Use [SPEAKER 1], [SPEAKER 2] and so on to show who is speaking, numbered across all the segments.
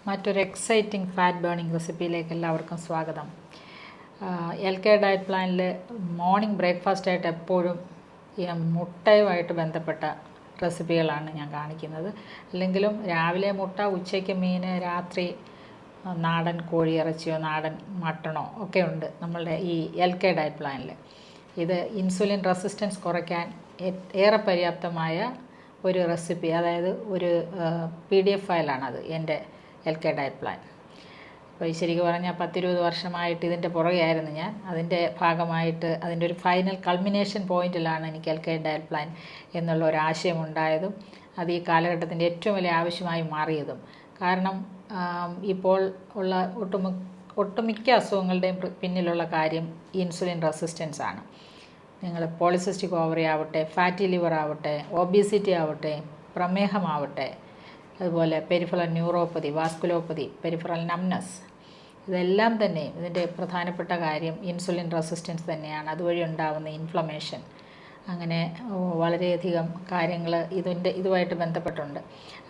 [SPEAKER 1] മറ്റൊരു exciting fat burning റെസിപ്പിയിലേക്ക് എല്ലാവർക്കും സ്വാഗതം. LK ഡയറ്റ് പ്ലാനിൽ മോർണിംഗ് ബ്രേക്ക്ഫാസ്റ്റായിട്ട് എപ്പോഴും ഈ മുട്ടയുമായിട്ട് ബന്ധപ്പെട്ട റെസിപ്പികളാണ് ഞാൻ കാണിക്കുന്നത്. അല്ലെങ്കിലും രാവിലെ മുട്ട, ഉച്ചയ്ക്ക് മീൻ, രാത്രി നാടൻ കോഴിയിറച്ചിയോ നാടൻ മട്ടണോ ഒക്കെ ഉണ്ട് നമ്മളുടെ ഈ LK ഡയറ്റ് പ്ലാനിൽ. ഇത് ഇൻസുലിൻ റെസിസ്റ്റൻസ് കുറയ്ക്കാൻ ഏറെ പര്യാപ്തമായ ഒരു റെസിപ്പി, അതായത് ഒരു PDF ഫയലാണത് എൻ്റെ LK ഡയറ്റ് പ്ലാൻ. അപ്പോൾ ശരിക്കും പറഞ്ഞാൽ 10-20 വർഷമായിട്ട് ഇതിൻ്റെ പുറകെയായിരുന്നു ഞാൻ. അതിൻ്റെ ഭാഗമായിട്ട് അതിൻ്റെ ഒരു ഫൈനൽ കൾമിനേഷൻ പോയിന്റിലാണ് എനിക്ക് LK ഡയറ്റ് പ്ലാൻ എന്നുള്ള ഒരു ആശയം ഉണ്ടായതും അത് ഈ കാലഘട്ടത്തിൻ്റെ ഏറ്റവും വലിയ ആവശ്യമായി മാറിയതും. കാരണം ഇപ്പോൾ ഉള്ള ഒട്ടുമിക്ക അസുഖങ്ങളുടെയും പിന്നിലുള്ള കാര്യം ഇൻസുലിൻ റെസിസ്റ്റൻസ് ആണ്. നിങ്ങൾ പോളിസിസ്റ്റിക് ഓവറി ആവട്ടെ, ഫാറ്റി ലിവർ ആവട്ടെ, ഒബീസിറ്റി ആവട്ടെ, പ്രമേഹമാവട്ടെ, അതുപോലെ പെരിഫറൽ ന്യൂറോപ്പതി, വാസ്കുലോപ്പതി, പെരിഫറൽ നംനസ്, ഇതെല്ലാം തന്നെ ഇതിൻ്റെ പ്രധാനപ്പെട്ട കാര്യം ഇൻസുലിൻ റെസിസ്റ്റൻസ് തന്നെയാണ്. അതുവഴി ഉണ്ടാകുന്ന ഇൻഫ്ലമേഷൻ, അങ്ങനെ വളരെയധികം കാര്യങ്ങൾ ഇതുമായിട്ട് ബന്ധപ്പെട്ടുണ്ട്.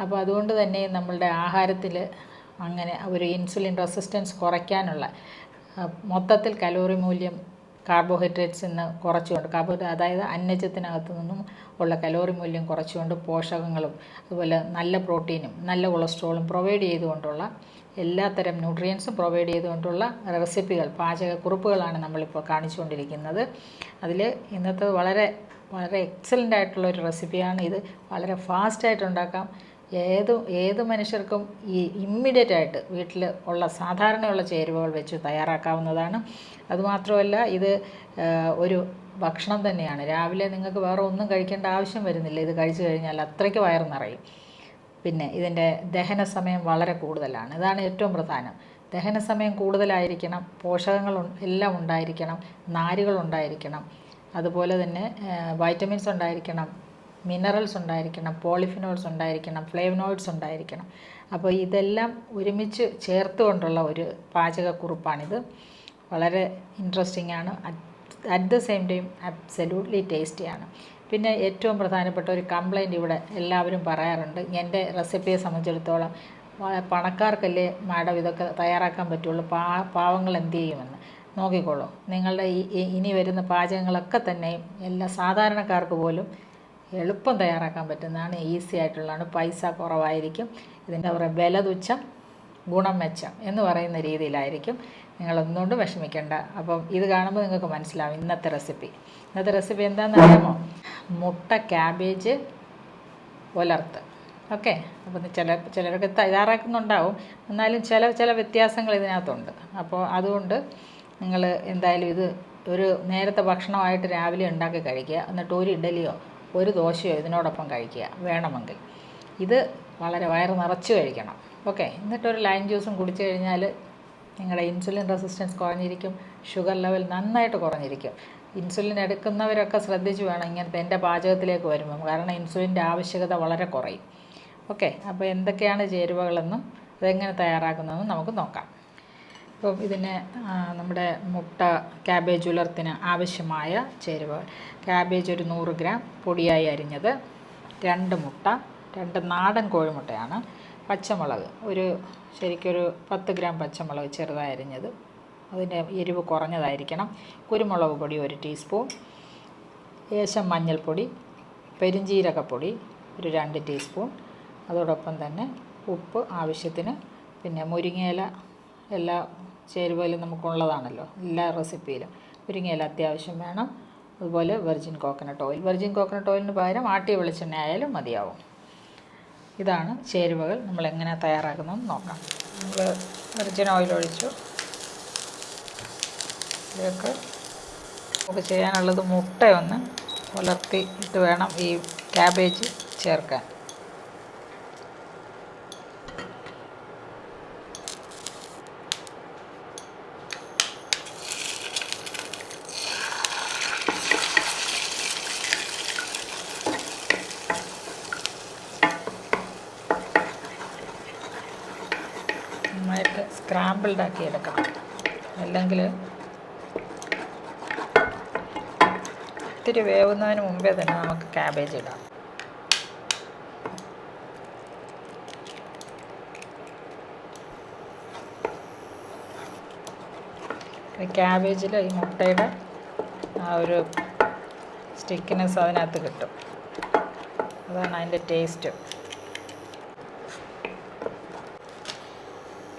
[SPEAKER 1] അപ്പോൾ അതുകൊണ്ട് തന്നെ നമ്മളുടെ ആഹാരത്തിൽ അങ്ങനെ ഒരു ഇൻസുലിൻ റെസിസ്റ്റൻസ് കുറയ്ക്കാനുള്ള മൊത്തത്തിൽ കലോറി മൂല്യം കാർബോഹൈഡ്രേറ്റ്സിൽ നിന്ന് കുറച്ചുകൊണ്ട്, അതായത് അന്നജത്തിനകത്തു നിന്നും ഉള്ള കലോറി മൂല്യം കുറച്ചുകൊണ്ട് പോഷകങ്ങളും അതുപോലെ നല്ല പ്രോട്ടീനും നല്ല കൊളസ്ട്രോളും പ്രൊവൈഡ് ചെയ്തുകൊണ്ടുള്ള എല്ലാത്തരം ന്യൂട്രിയൻസും പ്രൊവൈഡ് ചെയ്തുകൊണ്ടുള്ള റെസിപ്പികൾ, പാചകക്കുറിപ്പുകളാണ് നമ്മളിപ്പോൾ കാണിച്ചുകൊണ്ടിരിക്കുന്നത്. അതിൽ ഇന്നത്തെ വളരെ വളരെ എക്സലൻ്റ് ആയിട്ടുള്ളൊരു റെസിപ്പിയാണ് ഇത്. വളരെ ഫാസ്റ്റായിട്ട് ഉണ്ടാക്കാം. ഏത് മനുഷ്യർക്കും ഈ ഇമ്മീഡിയറ്റ് ആയിട്ട് വീട്ടിൽ ഉള്ള സാധാരണയുള്ള ചേരുവകൾ വെച്ച് തയ്യാറാക്കാവുന്നതാണ്. അതുമാത്രമല്ല ഇത് ഒരു ഭക്ഷണം തന്നെയാണ്. രാവിലെ നിങ്ങൾക്ക് വേറെ ഒന്നും കഴിക്കേണ്ട ആവശ്യം വരുന്നില്ല. ഇത് കഴിച്ചു കഴിഞ്ഞാൽ അത്രയ്ക്ക് വയറ് നിറയും. പിന്നെ ഇതിൻ്റെ ദഹന സമയം വളരെ കൂടുതലാണ്. ഇതാണ് ഏറ്റവും പ്രധാനം. ദഹന സമയം കൂടുതലായിരിക്കണം, പോഷകങ്ങൾ എല്ലാം ഉണ്ടായിരിക്കണം, നാരുകൾ ഉണ്ടായിരിക്കണം, അതുപോലെ തന്നെ വൈറ്റമിൻസ് ഉണ്ടായിരിക്കണം, മിനറൽസ് ഉണ്ടായിരിക്കണം, പോളിഫിനോൾസ് ഉണ്ടായിരിക്കണം, ഫ്ലേവനോയിഡ്സ് ഉണ്ടായിരിക്കണം. അപ്പോൾ ഇതെല്ലാം ഒരുമിച്ച് ചേർത്തുകൊണ്ടുള്ള ഒരു പാചകക്കുറിപ്പാണിത്. വളരെ ഇൻട്രസ്റ്റിംഗ് ആണ്. At the same time absolutely ടേസ്റ്റിയാണ്. പിന്നെ ഏറ്റവും പ്രധാനപ്പെട്ട ഒരു കംപ്ലൈൻറ്റ് ഇവിടെ എല്ലാവരും പറയാറുണ്ട്, എൻ്റെ റെസിപ്പിയെ സംബന്ധിച്ചിടത്തോളം പണക്കാർക്കല്ലേ മാഡം ഇതൊക്കെ തയ്യാറാക്കാൻ പറ്റുള്ളൂ, പാവങ്ങൾ എന്ത് ചെയ്യുമെന്ന്. നോക്കിക്കോളൂ, നിങ്ങളുടെ ഇനി വരുന്ന പാചകങ്ങളൊക്കെ തന്നെയും എല്ലാ സാധാരണക്കാർക്ക് പോലും എളുപ്പം തയ്യാറാക്കാൻ പറ്റുന്നതാണ്, ഈസി ആയിട്ടുള്ളതാണ്, പൈസ കുറവായിരിക്കും. ഇതിൻ്റെ വില തുച്ഛം ഗുണം മെച്ചം എന്ന് പറയുന്ന രീതിയിലായിരിക്കും. നിങ്ങളൊന്നുകൊണ്ടും വിഷമിക്കേണ്ട. അപ്പം ഇത് കാണുമ്പോൾ നിങ്ങൾക്ക് മനസ്സിലാവും ഇന്നത്തെ റെസിപ്പി എന്താണെന്ന് അറിയാമോ? മുട്ട ക്യാബേജ് ഉലർത്ത്. ഓക്കെ, അപ്പം ചിലരൊക്കെ തയ്യാറാക്കുന്നുണ്ടാവും, എന്നാലും ചില വ്യത്യാസങ്ങൾ ഇതിനകത്തുണ്ട്. അപ്പോൾ അതുകൊണ്ട് നിങ്ങൾ എന്തായാലും ഇത് ഒരു നേരത്തെ ഭക്ഷണമായിട്ട് രാവിലെ ഉണ്ടാക്കി കഴിക്കുക. എന്നിട്ട് ഒരു ഇഡലിയോ ഒരു ദോശയോ ഇതിനോടൊപ്പം കഴിക്കുക വേണമെങ്കിൽ. ഇത് വളരെ വയറ് നിറച്ച് കഴിക്കണം. ഓക്കെ, എന്നിട്ടൊരു ലൈം ജ്യൂസും കുടിച്ചു കഴിഞ്ഞാൽ നിങ്ങളുടെ ഇൻസുലിൻ റെസിസ്റ്റൻസ് കുറഞ്ഞിരിക്കും, ഷുഗർ ലെവൽ നന്നായിട്ട് കുറഞ്ഞിരിക്കും. ഇൻസുലിൻ എടുക്കുന്നവരൊക്കെ ശ്രദ്ധിച്ച് വേണം ഇങ്ങനത്തെ എൻ്റെ പാചകത്തിലേക്ക് വരുമ്പം, കാരണം ഇൻസുലിൻ്റെ ആവശ്യകത വളരെ കുറയും. ഓക്കെ, അപ്പോൾ എന്തൊക്കെയാണ് ചേരുവകളെന്നും അതെങ്ങനെ തയ്യാറാക്കുന്നതെന്നും നമുക്ക് നോക്കാം. ഇപ്പം ഇതിന് നമ്മുടെ മുട്ട ക്യാബേജ് ഉലർത്തിന് ആവശ്യമായ ചേരുവകൾ: ക്യാബേജ് ഒരു 100 ഗ്രാം പൊടിയായി അരിഞ്ഞത്, 2 മുട്ട, 2 നാടൻ കോഴിമുട്ടയാണ്, പച്ചമുളക് ശരിക്കൊരു 10 ഗ്രാം പച്ചമുളക് ചെറുതായി അരിഞ്ഞത്, അതിൻ്റെ എരിവ് കുറഞ്ഞതായിരിക്കണം, കുരുമുളക് പൊടി 1 ടീസ്പൂൺ, ലേശം മഞ്ഞൾപ്പൊടി, പെരുംജീരകപ്പൊടി ഒരു 2 ടീസ്പൂൺ, അതോടൊപ്പം തന്നെ ഉപ്പ് ആവശ്യത്തിന്. പിന്നെ മുരിങ്ങയില എല്ലാ ചേരുവയിലും നമുക്കുള്ളതാണല്ലോ, എല്ലാ റെസിപ്പിയിലും മുരിങ്ങയില അത്യാവശ്യം വേണം. അതുപോലെ വെർജിൻ കോക്കനട്ട് ഓയിലിന് പകരം ആട്ടിയ വെളിച്ചെണ്ണ ആയാലും മതിയാവും. ഇതാണ് ചേരുവകൾ. നമ്മൾ എങ്ങനെ തയ്യാറാക്കുന്നതെന്ന് നോക്കാം. നമ്മൾ വെർജിൻ ഓയിൽ ഒഴിച്ചു. ഇതിലേക്ക് നമുക്ക് ചെയ്യാനുള്ളത് മുട്ടയൊന്ന് ഉലർത്തി ഇട്ട് വേണം ഈ ക്യാബേജ് ചേർക്കാൻ. നന്നായിട്ട് സ്ക്രാമ്പിൾഡാക്കി എടുക്കണം, അല്ലെങ്കിൽ ഇത്തിരി വേവുന്നതിന് മുമ്പേ തന്നെ നമുക്ക് ക്യാബേജ് ഇടാം. ക്യാബേജിൽ ഈ മുട്ടയുടെ ആ ഒരു സ്റ്റിക്കിനെസ് അതിനകത്ത് കിട്ടും. അതാണ് അതിൻ്റെ ടേസ്റ്റ്.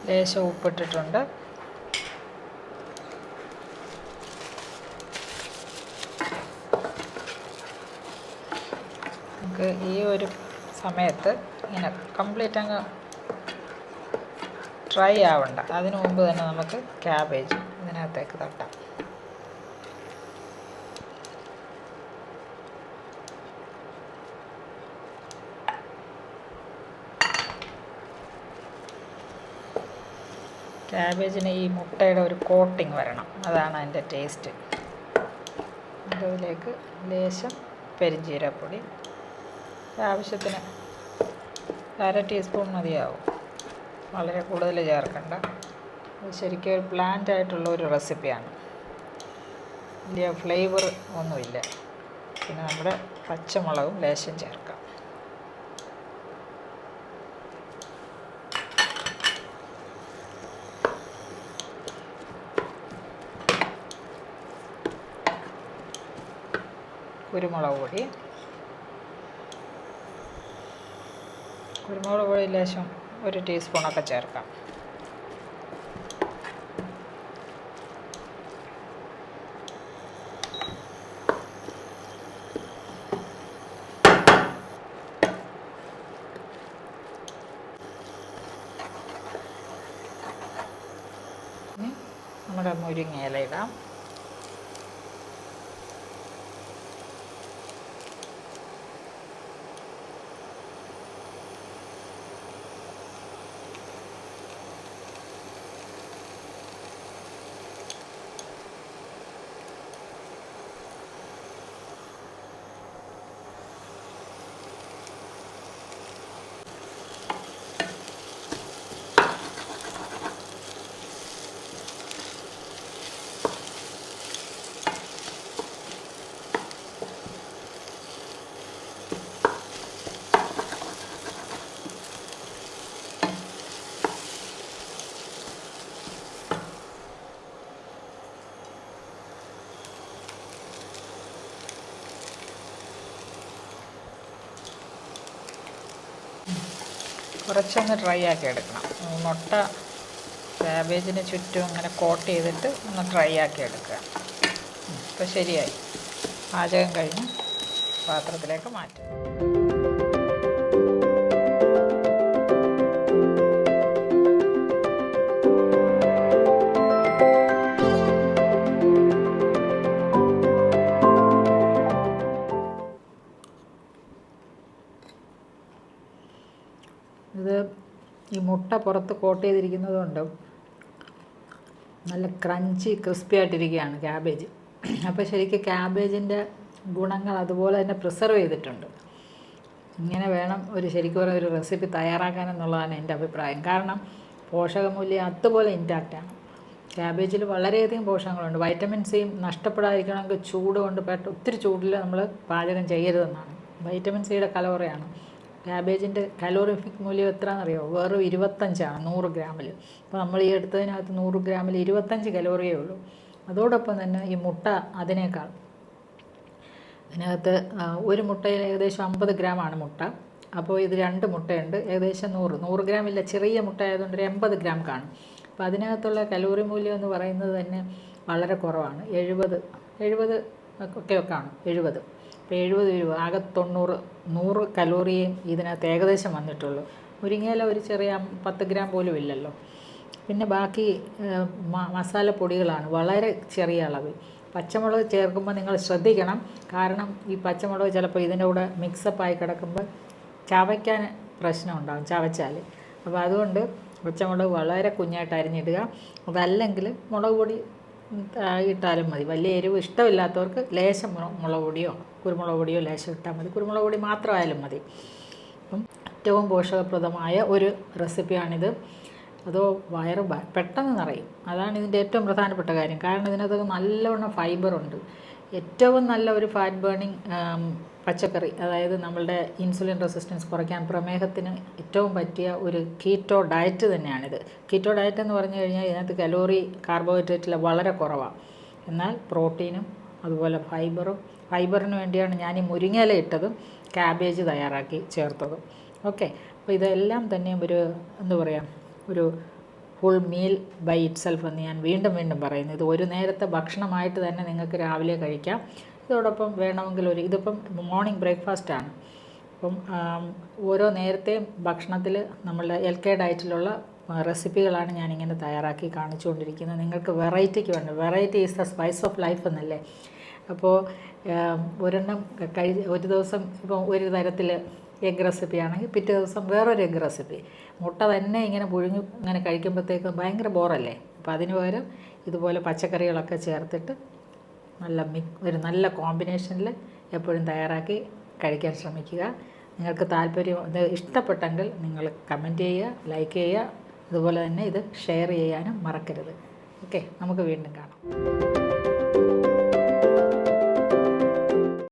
[SPEAKER 1] ലേശം ഉപ്പിട്ടിട്ടുണ്ട്. നമുക്ക് ഈ ഒരു സമയത്ത് ഇങ്ങനെ കംപ്ലീറ്റ് അങ്ങ് ഡ്രൈ ആവണ്ട. അതിനു മുമ്പ് തന്നെ നമുക്ക് ക്യാബേജ് ഇതിനകത്തേക്ക് തട്ടാം. ക്യാബേജിന് ഈ മുട്ടയുടെ ഒരു കോട്ടിങ് വരണം. അതാണ് അതിൻ്റെ ടേസ്റ്റ്. അതിലേക്ക് ലേശം പെരിഞ്ജീരകപ്പൊടി, ആവശ്യത്തിന് 1/2 ടീസ്പൂൺ മതിയാവും. വളരെ കൂടുതൽ ചേർക്കണ്ട. ഇത് ശരിക്കും ഒരു ബ്ലാൻഡ് ആയിട്ടുള്ള ഒരു റെസിപ്പിയാണ്. വലിയ ഫ്ലേവർ ഒന്നുമില്ല. പിന്നെ നമ്മുടെ പച്ചമുളകും ലേശം ചേർക്കാം. കുരുമുളക് പൊടി ലേശം 1 ടീസ്പൂണൊക്കെ ചേർക്കാം. ഇനി നമ്മുടെ മുരിങ്ങയില ഇടാം. കുറച്ചൊന്ന് ഡ്രൈ ആക്കി എടുക്കണം. മുട്ട ക്യാബേജിന് ചുറ്റും അങ്ങനെ കോട്ട് ചെയ്തിട്ട് ഒന്ന് ഡ്രൈ ആക്കി എടുക്കുക. ഇപ്പോൾ ശരിയായി. പാചകം കഴിഞ്ഞ് പാത്രത്തിലേക്ക് മാറ്റും. ഇത് ഈ മുട്ട പുറത്ത് കോട്ട് ചെയ്തിരിക്കുന്നത് കൊണ്ട് നല്ല ക്രഞ്ചി ക്രിസ്പി ആയിട്ടിരിക്കുകയാണ് ക്യാബേജ്. അപ്പോൾ ശരിക്കും ക്യാബേജിൻ്റെ ഗുണങ്ങൾ അതുപോലെ തന്നെ പ്രിസർവ് ചെയ്തിട്ടുണ്ട്. ഇങ്ങനെ വേണം ശരിക്കും ഒരു റെസിപ്പി തയ്യാറാക്കാനെന്നുള്ളതാണ് എൻ്റെ അഭിപ്രായം. കാരണം പോഷകമൂല്യം അതുപോലെ ഇൻറ്റാക്റ്റാണ്. ക്യാബേജിൽ വളരെയധികം പോഷകങ്ങളുണ്ട്. വൈറ്റമിൻ സിയും നഷ്ടപ്പെടാതിരിക്കണമെങ്കിൽ ചൂട് കൊണ്ട് ഒത്തിരി ചൂടിൽ നമ്മൾ പാചകം ചെയ്യരുതെന്നാണ്. വൈറ്റമിൻ സിയുടെ കലോറിയാണ്. ക്യാബേജിൻ്റെ കലോറിഫിക് മൂല്യം എത്രയാണെന്നറിയോ? വെറും 25 100 ഗ്രാമിൽ. അപ്പോൾ നമ്മൾ ഈ എടുത്തതിനകത്ത് 100 ഗ്രാമിൽ 25 കലോറിയേ ഉള്ളൂ. അതോടൊപ്പം തന്നെ ഈ മുട്ട അതിനേക്കാൾ, ഇതിനകത്ത് ഒരു മുട്ടയിൽ ഏകദേശം 50 ഗ്രാമാണ് മുട്ട. അപ്പോൾ ഇത് 2 മുട്ടയുണ്ട്, ഏകദേശം 100 ഗ്രാമില്ല. ചെറിയ മുട്ട ആയതുകൊണ്ട് ഒരു 80 ഗ്രാം കാണും. അപ്പോൾ അതിനകത്തുള്ള കലോറി മൂല്യം എന്ന് പറയുന്നത് തന്നെ വളരെ കുറവാണ്. 70 ഒക്കെ കാണും. 70 ഇപ്പോൾ 70 ആകെ 100 കലോറിയേ ഇതിനകത്ത് ഏകദേശം വന്നിട്ടുള്ളൂ. മുരിങ്ങയില ഒരു ചെറിയ 10 ഗ്രാം പോലും ഇല്ലല്ലോ. പിന്നെ ബാക്കി മസാലപ്പൊടികളാണ് വളരെ ചെറിയ അളവിൽ. പച്ചമുളക് ചേർക്കുമ്പോൾ നിങ്ങൾ ശ്രദ്ധിക്കണം. കാരണം ഈ പച്ചമുളക് ചിലപ്പോൾ ഇതിൻ്റെ കൂടെ മിക്സപ്പായി കിടക്കുമ്പോൾ ചവയ്ക്കാൻ പ്രശ്നം ഉണ്ടാകും ചവച്ചാൽ. അപ്പോൾ അതുകൊണ്ട് പച്ചമുളക് വളരെ കുഞ്ഞായിട്ട് അരിഞ്ഞിടുക. അതല്ലെങ്കിൽ മുളക് പൊടി ഇട്ടാലും മതി. വലിയ എരിവ് ഇഷ്ടമില്ലാത്തവർക്ക് ലേശം മുളക് പൊടിയോ കുരുമുളക് പൊടിയോ ലേശം ഇട്ടാൽ മതി. കുരുമുളക് പൊടി മാത്രമായാലും മതി. അപ്പം ഏറ്റവും പോഷകപ്രദമായ ഒരു റെസിപ്പിയാണിത്. അതോ വയറ് പെട്ടെന്ന് നിറയും. അതാണ് ഇതിൻ്റെ ഏറ്റവും പ്രധാനപ്പെട്ട കാര്യം. കാരണം ഇതിനകത്ത് നല്ലവണ്ണം ഫൈബറുണ്ട്. ഏറ്റവും നല്ല ഒരു ഫാറ്റ് ബേണിംഗ് പച്ചക്കറി, അതായത് നമ്മളുടെ ഇൻസുലിൻ റെസിസ്റ്റൻസ് കുറയ്ക്കാൻ, പ്രമേഹത്തിന് ഏറ്റവും പറ്റിയ ഒരു കീറ്റോ ഡയറ്റ് തന്നെയാണിത്. കീറ്റോ ഡയറ്റ് എന്ന് പറഞ്ഞു കഴിഞ്ഞാൽ ഇതിനകത്ത് കലോറി, കാർബോഹൈഡ്രേറ്റിൽ വളരെ കുറവാണ്. എന്നാൽ പ്രോട്ടീനും അതുപോലെ ഫൈബറിന് വേണ്ടിയാണ് ഞാൻ ഈ മുരിങ്ങയില ഇട്ടതും ക്യാബേജ് തയ്യാറാക്കി ചേർത്തതും. ഓക്കെ, അപ്പോൾ ഇതെല്ലാം തന്നെ ഒരു full meal by itself എന്ന് ഞാൻ വീണ്ടും വീണ്ടും പറയുന്നു. ഇത് ഒരു നേരത്തെ ഭക്ഷണമായിട്ട് തന്നെ നിങ്ങൾക്ക് രാവിലെ കഴിക്കാം. ഇതോടൊപ്പം വേണമെങ്കിൽ ഇതിപ്പം മോർണിംഗ് ബ്രേക്ക്ഫാസ്റ്റാണ്. അപ്പം ഓരോ നേരത്തെയും ഭക്ഷണത്തിൽ നമ്മളുടെ LK ഡയറ്റിലുള്ള റെസിപ്പികളാണ് ഞാനിങ്ങനെ തയ്യാറാക്കി കാണിച്ചുകൊണ്ടിരിക്കുന്നത്. നിങ്ങൾക്ക് വെറൈറ്റിക്ക് വേണ്ട, variety is the spice of life എന്നല്ലേ. അപ്പോൾ ഒരെണ്ണം ഒരു ദിവസം ഇപ്പം ഒരു തരത്തിൽ എഗ് റെസിപ്പി ആണെങ്കിൽ പിറ്റേ ദിവസം വേറൊരു എഗ് റെസിപ്പി. മുട്ട തന്നെ ഇങ്ങനെ പുഴുങ്ങി ഇങ്ങനെ കഴിക്കുമ്പോഴത്തേക്കും ഭയങ്കര ബോറല്ലേ. അപ്പോൾ അതിന് പകരം ഇതുപോലെ പച്ചക്കറികളൊക്കെ ചേർത്തിട്ട് ഒരു നല്ല കോമ്പിനേഷനിൽ എപ്പോഴും തയ്യാറാക്കി കഴിക്കാൻ ശ്രമിക്കുക. നിങ്ങൾക്ക് ഇത് ഇഷ്ടപ്പെട്ടെങ്കിൽ നിങ്ങൾ കമൻറ്റ് ചെയ്യുക, ലൈക്ക് ചെയ്യുക, അതുപോലെ തന്നെ ഇത് ഷെയർ ചെയ്യാനും മറക്കരുത്. ഓക്കെ, നമുക്ക് വീണ്ടും കാണാം.